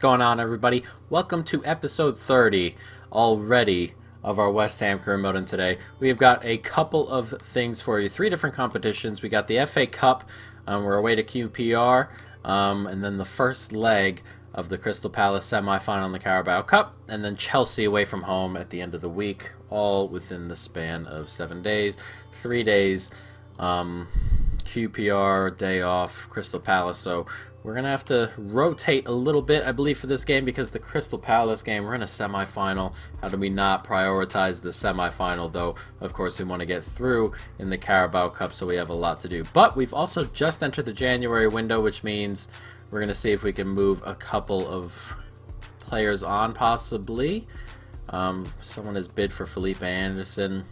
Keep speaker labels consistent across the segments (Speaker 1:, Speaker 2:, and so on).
Speaker 1: going on, everybody? Welcome to episode 30 already of our West Ham career mode. And today we've got a couple of things for you. 3 different competitions. We got the FA Cup. We're away to QPR. And then the first leg of the Crystal Palace semi-final in the Carabao Cup. And then Chelsea away from home at the end of the week. All within the span of 7 days. 3 days. QPR, day off, Crystal Palace. So we're going to have to rotate a little bit, I believe, for this game because the Crystal Palace game, we're in a semifinal. How do we not prioritize the semifinal, though? Of course, we want to get through in the Carabao Cup, so we have a lot to do. But we've also just entered the January window, which means we're going to see if we can move a couple of players on, possibly. Someone has bid for Felipe Anderson,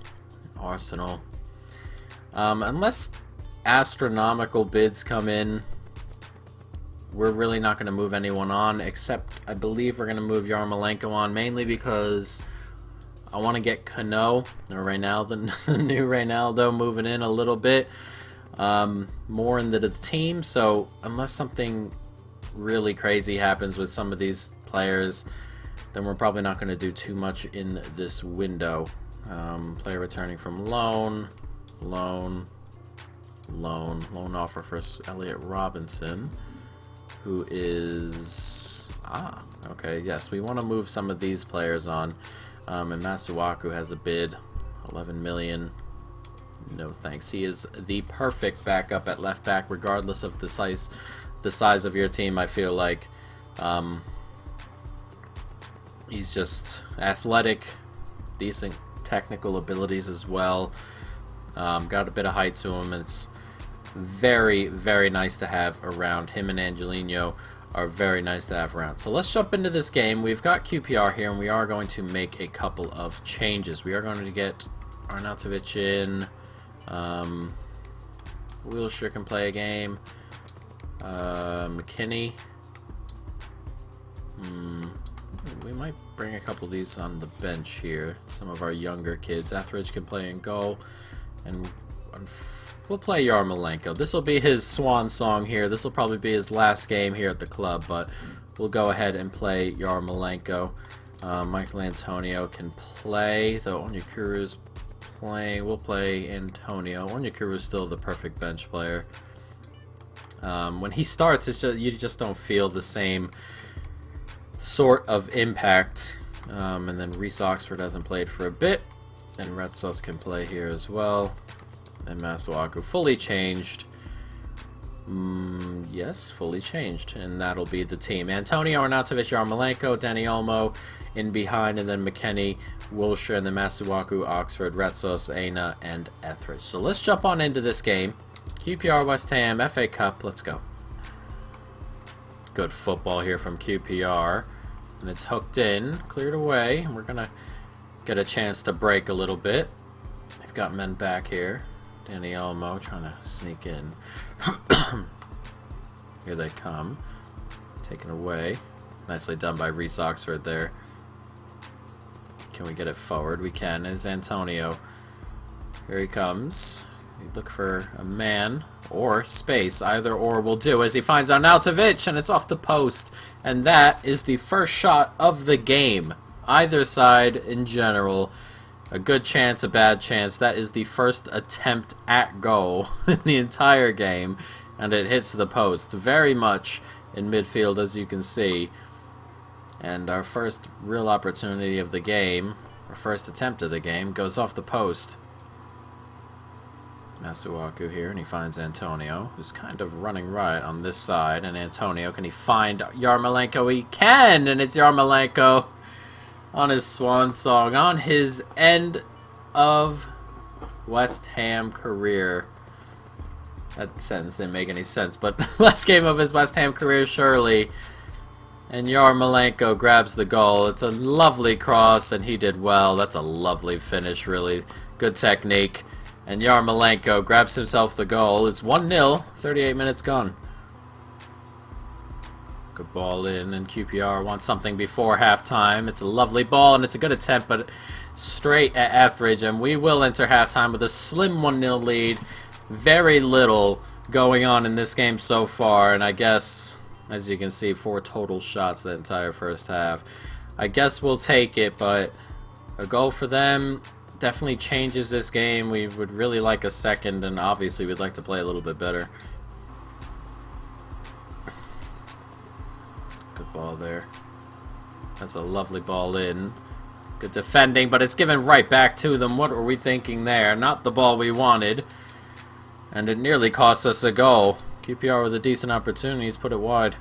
Speaker 1: Arsenal. Unless astronomical bids come in, we're really not going to move anyone on, except I believe we're going to move Yarmolenko on, mainly because I want to get Cano, or Ronaldo, the new Ronaldo, moving in a little bit more into the team. So unless something really crazy happens with some of these players, then we're probably not going to do too much in this window. Player returning from loan offer for Elliot Robinson, who is okay, yes, we want to move some of these players on. And Masuaku has a bid, 11 million. No thanks. He is the perfect backup at left back, regardless of the size of your team. I feel like he's just athletic, decent technical abilities as well. Got a bit of height to him, and it's very, very nice to have around. Him and Angelino are very nice to have around. So let's jump into this game. We've got QPR here, and we are going to make a couple of changes. We are going to get Arnautovic in. Wilshere can play a game. McKinney. We might bring a couple of these on the bench here. Some of our younger kids. Etheridge can play in goal. And we'll play Yarmolenko. This will be his swan song here. This will probably be his last game here at the club, but we'll go ahead and play Yarmolenko. Michael Antonio can play, though Onyekuru's playing. We'll play Antonio. Onyekuru is still the perfect bench player. When he starts, it's just, you just don't feel the same sort of impact. And then Reece Oxford hasn't played for a bit. And Retsos can play here as well. And Masuaku fully changed. Yes, fully changed. And that'll be the team. Antonio, Arnautovic, Yarmolenko, Dani Olmo in behind. And then McKennie, Wilshere, and then Masuaku, Oxford, Retsos, Aina, and Etheridge. So let's jump on into this game. QPR West Ham, FA Cup. Let's go. Good football here from QPR. And it's hooked in. Cleared away. We're going to get a chance to break a little bit. They've got men back here. Dani Olmo trying to sneak in. Here they come. Taken away. Nicely done by Reece Oxford there. Can we get it forward? We can. Is Antonio. Here he comes. You look for a man or space. Either or will do as he finds Arnautovic, and it's off the post. And that is the first shot of the game. Either side in general, a good chance, a bad chance. That is the first attempt at goal in the entire game, and it hits the post very much in midfield, as you can see. And our first real opportunity of the game, our first attempt of the game, goes off the post. Masuaku here, and he finds Antonio, who's kind of running right on this side. And Antonio, can he find Yarmolenko? He can, and it's Yarmolenko on his swan song, on his end of West Ham career. That sentence didn't make any sense, but last game of his West Ham career, surely. And Yarmolenko grabs the goal. It's a lovely cross, and he did well. That's a lovely finish, really. Good technique. And Yarmolenko grabs himself the goal. It's 1-0, 38 minutes gone. Good ball in, and QPR wants something before halftime. It's a lovely ball, and it's a good attempt, but straight at Etheridge. And we will enter halftime with a slim 1-0 lead. Very little going on in this game so far, and I guess As you can see, 4 total shots the entire first half. I guess we'll take it, but a goal for them definitely changes this game. We would really like a second, and obviously we'd like to play a little bit better. Good ball there. That's a lovely ball in. Good defending, but it's given right back to them. What were we thinking there? Not the ball we wanted. And it nearly cost us a goal. QPR with a decent opportunity. He's put it wide.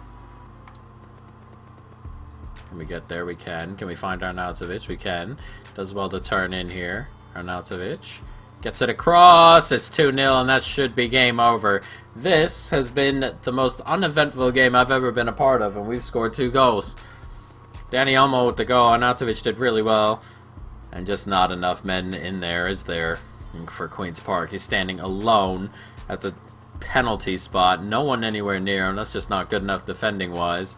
Speaker 1: Can we get there? We can. Can we find Arnautovic? We can. Does well to turn in here. Arnautovic gets it across. It's 2-0, and that should be game over. This has been the most uneventful game I've ever been a part of, and we've scored 2 goals. Danny Olmo with the goal. Arnautovic did really well. And just not enough men in there, is there, for Queen's Park. He's standing alone at the penalty spot. No one anywhere near him. That's just not good enough defending-wise.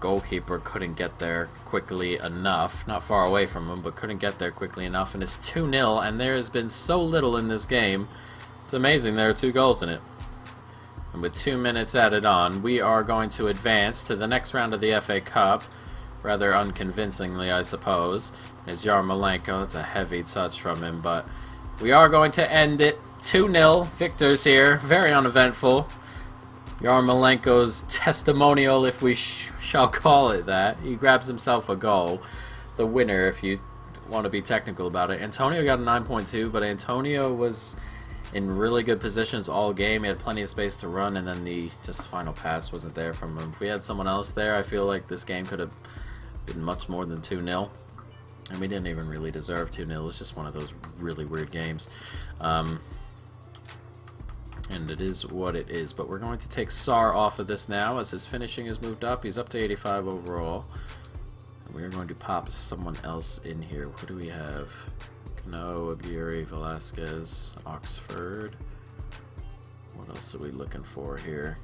Speaker 1: Goalkeeper couldn't get there quickly enough. Not far away from him, but couldn't get there quickly enough. And it's 2-0, and there has been so little in this game. It's amazing there are 2 goals in it. And with 2 minutes added on, we are going to advance to the next round of the FA Cup. Rather unconvincingly, I suppose. It's Yarmolenko. That's a heavy touch from him, but we are going to end it. 2-0 victors here. Very uneventful. Yarmolenko's testimonial, if we shall call it that. He grabs himself a goal. The winner, if you want to be technical about it. Antonio got a 9.2, but Antonio was in really good positions all game. He had plenty of space to run, and then the just final pass wasn't there from him. If we had someone else there, I feel like this game could have been much more than 2-0. And we didn't even really deserve 2-0. It was just one of those really weird games. And it is what it is. But we're going to take Sar off of this now as his finishing has moved up. He's up to 85 overall. And we're going to pop someone else in here. What do we have? Cano, Aguirre, Velasquez, Oxford. What else are we looking for here?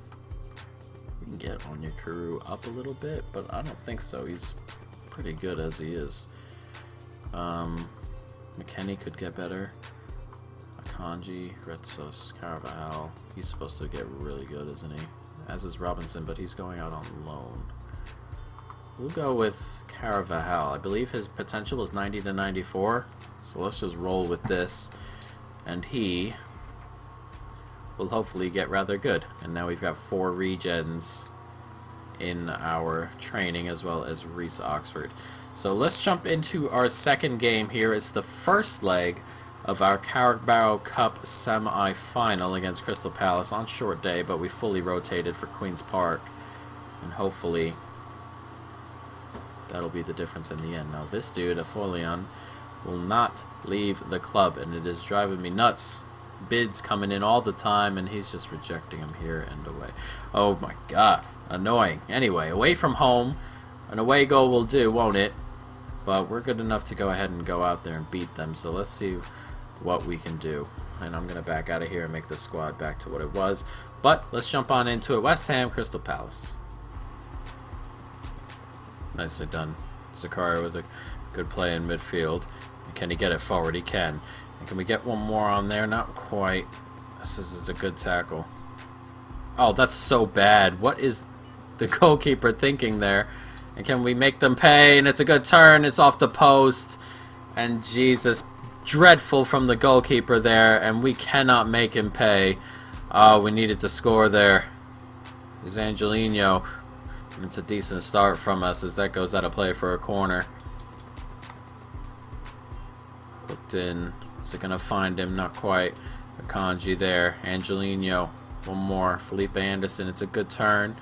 Speaker 1: We can get Onyekuru up a little bit, but I don't think so. He's pretty good as he is. McKennie could get better. Akanji, Retsos, Carvajal. He's supposed to get really good, isn't he? As is Robinson, but he's going out on loan. We'll go with Carvajal. I believe his potential is 90 to 94. So let's just roll with this. And he will hopefully get rather good. And now we've got 4 regens in our training, as well as Reece Oxford. So let's jump into our second game here. It's the first leg of our Carabao Cup semi-final against Crystal Palace on short day, but we fully rotated for Queen's Park. And hopefully that'll be the difference in the end. Now this dude, Afolion, will not leave the club, and it is driving me nuts. Bids coming in all the time, and he's just rejecting them here and away. Oh my god, annoying. Anyway, away from home, an away goal will do, won't it? But we're good enough to go ahead and go out there and beat them, so let's see what we can do. And I'm going to back out of here and make the squad back to what it was. But let's jump on into it. West Ham, Crystal Palace. Nicely done. Zakaria with a good play in midfield. Can he get it forward? He can. And can we get one more on there? Not quite. This is a good tackle. Oh, that's so bad. What is the goalkeeper thinking there? And can we make them pay? And it's a good turn. It's off the post. And Jesus, dreadful from the goalkeeper there. And we cannot make him pay. Oh, we needed to score there. Here's Angelino. And it's a decent start from us as that goes out of play for a corner. Hooked in. Is it going to find him? Not quite. Akanji there. Angelino. One more. Felipe Anderson. It's a good turn.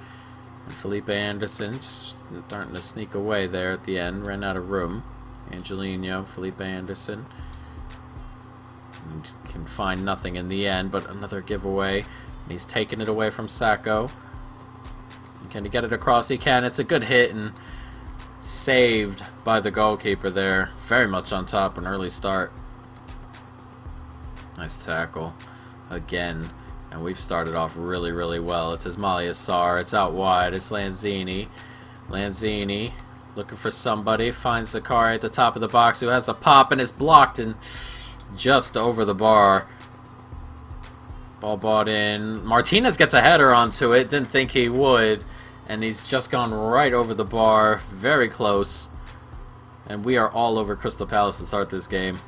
Speaker 1: And Felipe Anderson just starting to sneak away there at the end. Ran out of room. Angelino. Felipe Anderson. And can find nothing in the end, but another giveaway. And he's taking it away from Sacco. Can he get it across? He can. It's a good hit and saved by the goalkeeper there. Very much on top, an early start. Nice tackle again. And we've started off really, really well. It's Ismaila Sarr. It's out wide. It's Lanzini. Lanzini looking for somebody. Finds Zakaria at the top of the box who has a pop and is blocked and just over the bar. Ball bought in. Martinez gets a header onto it. Didn't think he would. And he's just gone right over the bar. Very close. And we are all over Crystal Palace to start this game.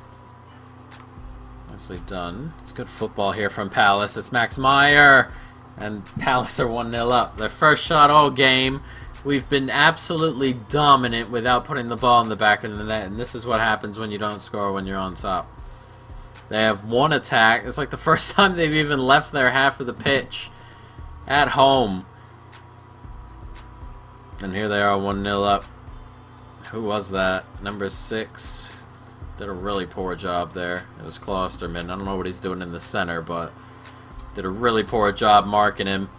Speaker 1: Nicely done. It's good football here from Palace. It's Max Meyer. And Palace are 1-0 up. Their first shot all game. We've been absolutely dominant without putting the ball in the back of the net. And this is what happens when you don't score when you're on top. They have one attack. It's like the first time they've even left their half of the pitch at home. And here they are 1-0 up. Who was that? Number 6. Did a really poor job there. It was Klosterman. I don't know what he's doing in the center, but did a really poor job marking him.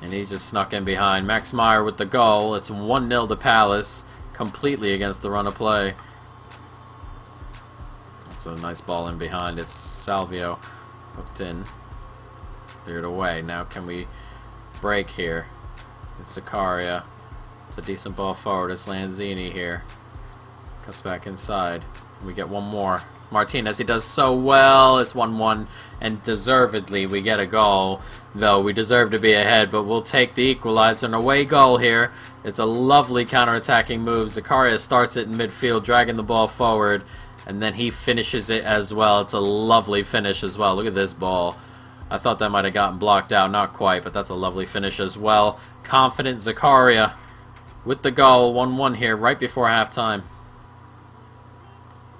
Speaker 1: And he's just snuck in behind. Max Meyer with the goal. It's 1-0 to Palace. Completely against the run of play. That's a nice ball in behind. It's Salvio. Hooked in. Cleared away. Now can we break here? It's Zakaria. It's a decent ball forward. It's Lanzini here. Cuts back inside. Can we get one more? Martinez, he does so well. It's 1-1, and deservedly we get a goal, though we deserve to be ahead, but we'll take the equalizer. An away goal here. It's a lovely counter-attacking move. Zakaria starts it in midfield, dragging the ball forward, and then he finishes it as well. It's a lovely finish as well. Look at this ball. I thought that might have gotten blocked out. Not quite, but that's a lovely finish as well. Confident Zakaria with the goal. 1-1 here right before halftime.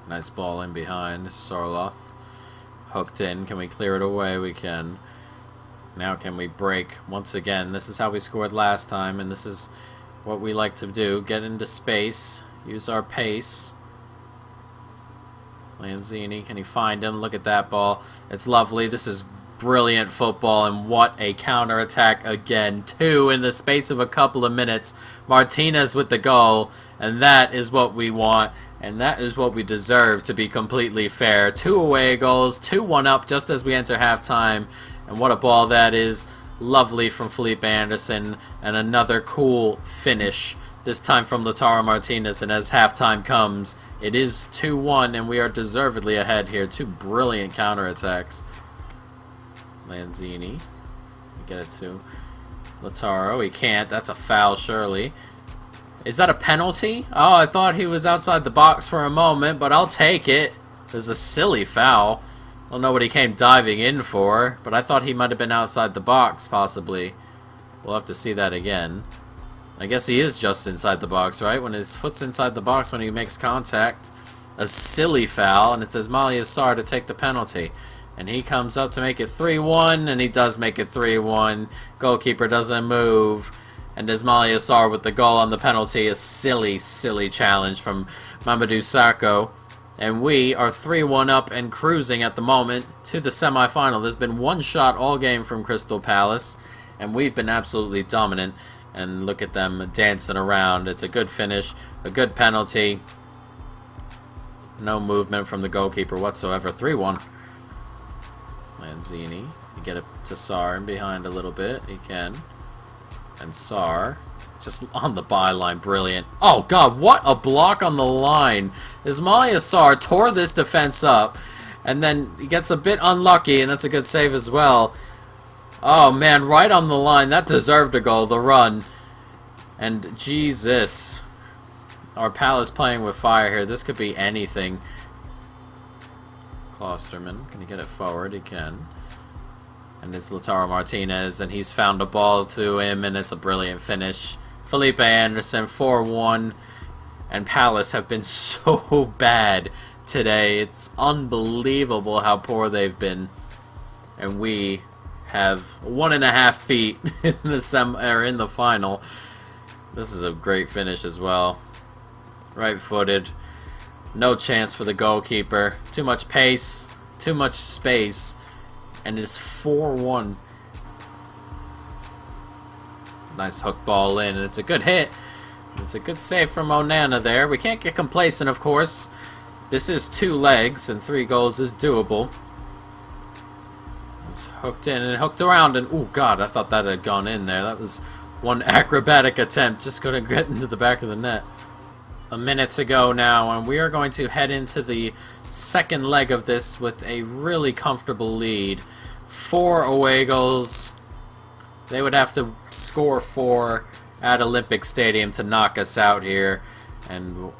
Speaker 1: Nice ball in behind. Sorloth. Hooked in. Can we clear it away? We can. Now can we break once again? This is how we scored last time, and this is what we like to do. Get into space. Use our pace. Lanzini. Can he find him? Look at that ball. It's lovely. This is brilliant football, and what a counterattack again. 2 in the space of a couple of minutes. Martinez with the goal, and that is what we want. And that is what we deserve, to be completely fair. 2 away goals, 2-1 up just as we enter halftime. And what a ball that is. Lovely from Felipe Anderson. And another cool finish, this time from Lautaro Martinez. And as halftime comes, it is 2-1, and we are deservedly ahead here. 2 brilliant counterattacks. Lanzini. Get it to Lautaro. He can't. That's a foul, surely. Is that a penalty? Oh, I thought he was outside the box for a moment, but I'll take it. It was a silly foul. I don't know what he came diving in for, but I thought he might have been outside the box, possibly. We'll have to see that again. I guess he is just inside the box, right? When his foot's inside the box when he makes contact. A silly foul, and it says Malia Sarr to take the penalty. And he comes up to make it 3-1, and he does make it 3-1. Goalkeeper doesn't move. And Ismail Yassar with the goal on the penalty. A silly, silly challenge from Mamadou Sakho. And we are 3-1 up and cruising at the moment to the semifinal. There's been one shot all game from Crystal Palace, and we've been absolutely dominant. And look at them dancing around. It's a good finish, a good penalty. No movement from the goalkeeper whatsoever. 3-1. Lanzini. You get it to Sarr in behind a little bit. He can. And Sarr, just on the byline, brilliant. Oh, God, what a block on the line. Ismail Sarr tore this defense up, and then he gets a bit unlucky, and that's a good save as well. Oh, man, right on the line. That deserved a goal, the run. And, Jesus. Our Palace playing with fire here. This could be anything. Klosterman, can he get it forward? He can. And it's Lautaro Martinez, and he's found a ball to him, and it's a brilliant finish. Felipe Anderson, 4-1. And Palace have been so bad today. It's unbelievable how poor they've been. And we have 1.5 feet in the final. This is a great finish as well. Right-footed. No chance for the goalkeeper. Too much pace. Too much space. And it's 4-1. Nice hook ball in, and it's a good hit. It's a good save from Onana there. We can't get complacent, of course. This is 2 legs, and 3 goals is doable. It's hooked in and hooked around, and oh God, I thought that had gone in there. That was one acrobatic attempt. Just couldn't get into the back of the net. A minute to go now, and we are going to head into the second leg of this with a really comfortable lead 4 away goals. They would have to score 4 at Olympic Stadium to knock us out here. And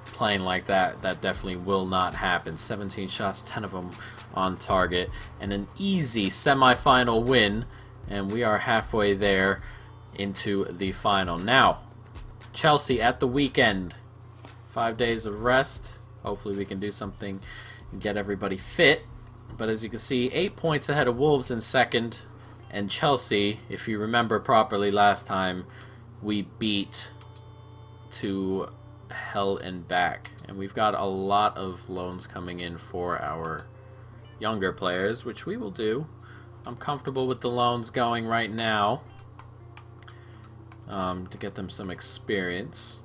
Speaker 1: playing like that, that definitely will not happen. 17 shots, 10 of them on target. And an easy semifinal win. And we are halfway there into the final. Now, Chelsea at the weekend. 5 days of rest. Hopefully we can do something and get everybody fit. But as you can see, 8 points ahead of Wolves in second. And Chelsea, if you remember properly last time, we beat to hell and back. And we've got a lot of loans coming in for our younger players, which we will do. I'm comfortable with the loans going right now to get them some experience.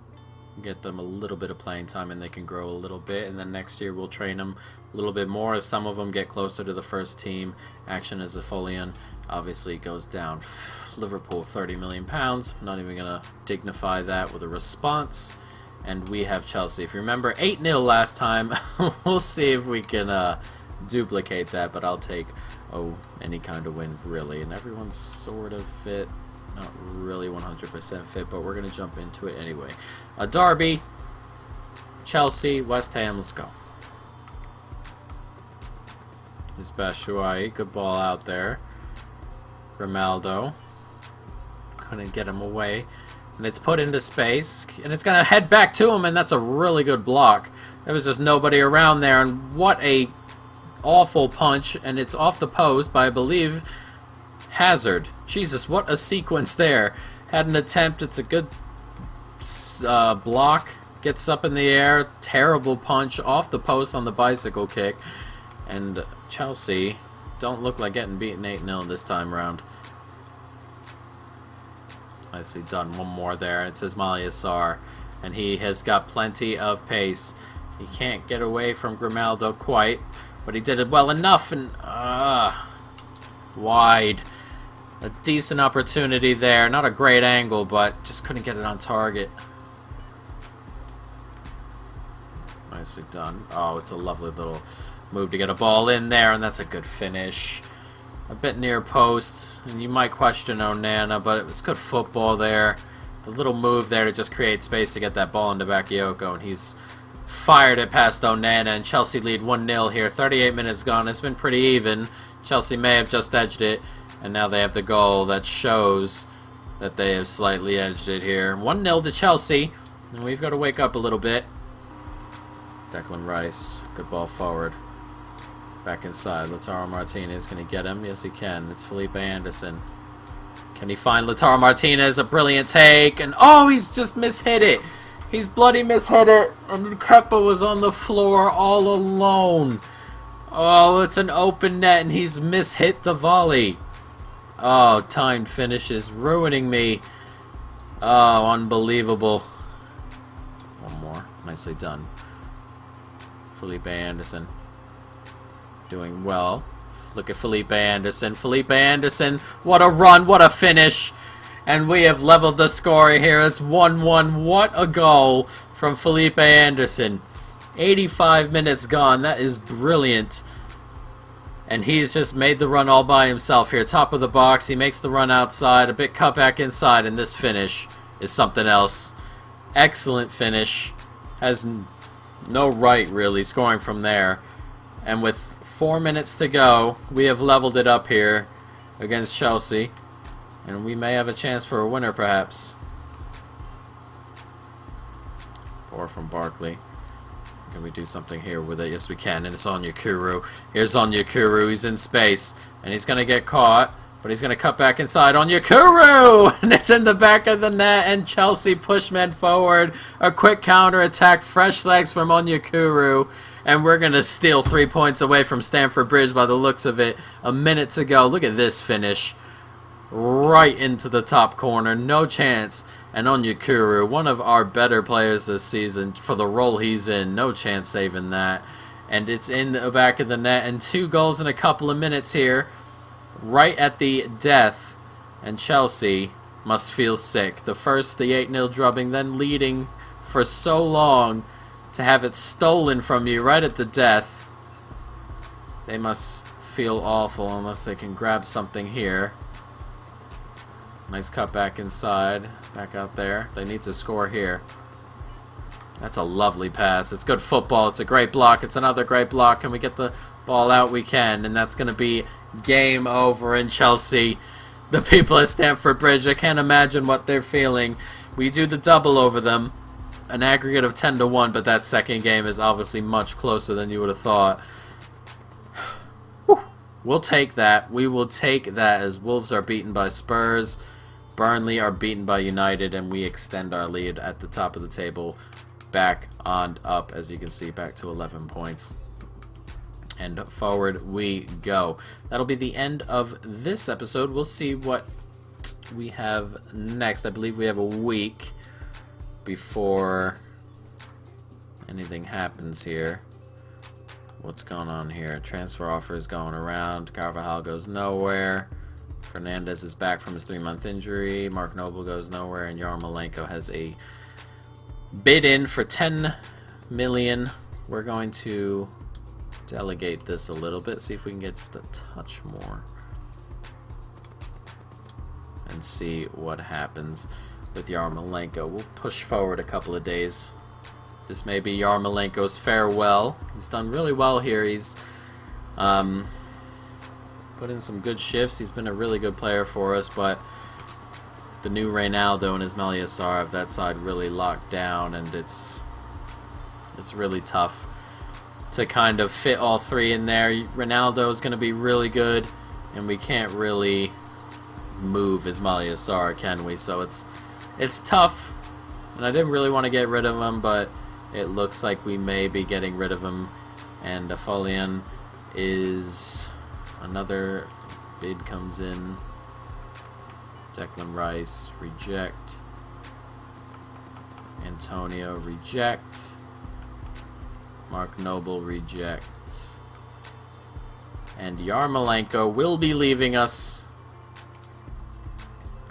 Speaker 1: Get them a little bit of playing time and they can grow a little bit, and then next year we'll train them a little bit more as some of them get closer to the first team. Action as a Folion obviously goes down. Liverpool, £30 million. Not even gonna dignify that with a response. And we have Chelsea. If you remember, 8-0 last time. We'll see if we can duplicate that, but I'll take any kind of win really. And everyone's sort of fit. Not really 100% fit, but we're going to jump into it anyway. Derby, Chelsea, West Ham, let's go. Here's Batshuayi, good ball out there. Grimaldo, couldn't get him away. And it's put into space, and it's going to head back to him, and that's a really good block. There was just nobody around there, and what a awful punch, and it's off the post by, I believe, Hazard. Jesus, what a sequence there. Had an attempt. It's a good block. Gets up in the air. Terrible punch off the post on the bicycle kick. And Chelsea don't look like getting beaten 8-0 this time around. Nicely done. One more there. It's Ismail Sarr. And he has got plenty of pace. He can't get away from Grimaldo quite. But he did it well enough. And wide. A decent opportunity there. Not a great angle, but just couldn't get it on target. Nicely done. Oh, it's a lovely little move to get a ball in there, and that's a good finish. A bit near post, and you might question Onana, but it was good football there. The little move there to just create space to get that ball into Bakayoko, and he's fired it past Onana, and Chelsea lead 1-0 here. 38 minutes gone. It's been pretty even. Chelsea may have just edged it. And now they have the goal that shows that they have slightly edged it here. 1-0 to Chelsea. And we've got to wake up a little bit. Declan Rice. Good ball forward. Back inside. Lautaro Martinez. Can he get him? Yes, he can. It's Felipe Anderson. Can he find Lautaro Martinez? A brilliant take. And oh, he's just mishit it. He's bloody mishit it. And Kepa was on the floor all alone. Oh, it's an open net and he's mishit the volley. Oh, timed finish is ruining me. Oh, unbelievable. One more. Nicely done. Felipe Anderson. Doing well. Look at Felipe Anderson. Felipe Anderson. What a run. What a finish. And we have leveled the score here. It's 1-1. What a goal from Felipe Anderson. 85 minutes gone. That is brilliant. And he's just made the run all by himself here. Top of the box. He makes the run outside. A bit cut back inside. And this finish is something else. Excellent finish. Has no right, really, scoring from there. And with 4 minutes to go, we have leveled it up here against Chelsea. And we may have a chance for a winner, perhaps. Or from Barkley. Can we do something here with it? Yes, we can. And it's Onyekuru. Here's Onyekuru. He's in space. And he's going to get caught. But he's going to cut back inside. Onyekuru! And it's in the back of the net. And Chelsea push men forward. A quick counter attack. Fresh legs from Onyekuru. And we're going to steal 3 points away from Stamford Bridge by the looks of it. A minute to go. Look at this finish. Right into the top corner. No chance. And Onyekuru, one of our better players this season for the role he's in. No chance saving that. And it's in the back of the net. And 2 goals in a couple of minutes here. Right at the death. And Chelsea must feel sick. The first, the 8-0 drubbing, then leading for so long to have it stolen from you right at the death. They must feel awful unless they can grab something here. Nice cut back inside. Back out there. They need to score here. That's a lovely pass. It's good football. It's a great block. It's another great block. Can we get the ball out? We can. And that's going to be game over in Chelsea. The people at Stamford Bridge, I can't imagine what they're feeling. We do the double over them. An aggregate of 10-1, but that second game is obviously much closer than you would have thought. We'll take that. We will take that as Wolves are beaten by Spurs. Burnley are beaten by United, and we extend our lead at the top of the table back on up, as you can see, back to 11 points. And forward we go. That'll be the end of this episode. We'll see what we have next. I believe we have a week before anything happens here. What's going on here? Transfer offers going around. Carvajal goes nowhere. Fernandez is back from his 3-month injury. Mark Noble goes nowhere, and Yarmolenko has a bid in for 10 million. We're going to delegate this a little bit, see if we can get just a touch more, and see what happens with Yarmolenko. We'll push forward a couple of days. This may be Yarmolenko's farewell. He's done really well here. He's put in some good shifts. He's been a really good player for us, but the new Reynaldo and Ismail Yassar have that side really locked down, and it's really tough to kind of fit all three in there. Ronaldo is going to be really good, and we can't really move Ismail Yassar, can we? So it's tough, and I didn't really want to get rid of him, but it looks like we may be getting rid of him. And Folian is another bid comes in. Declan Rice, reject. Antonio, reject. Mark Noble, reject. And Yarmolenko will be leaving us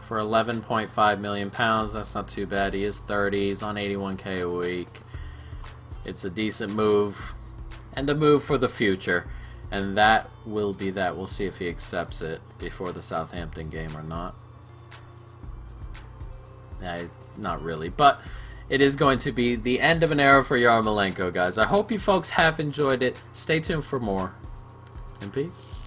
Speaker 1: for £11.5 million. That's not too bad. He is 30. He's on 81k a week. It's a decent move, and a move for the future. And that will be that. We'll see if he accepts it before the Southampton game or not. Not really, but it is going to be the end of an era for Yarmolenko, guys. I hope you folks have enjoyed it. Stay tuned for more. And peace.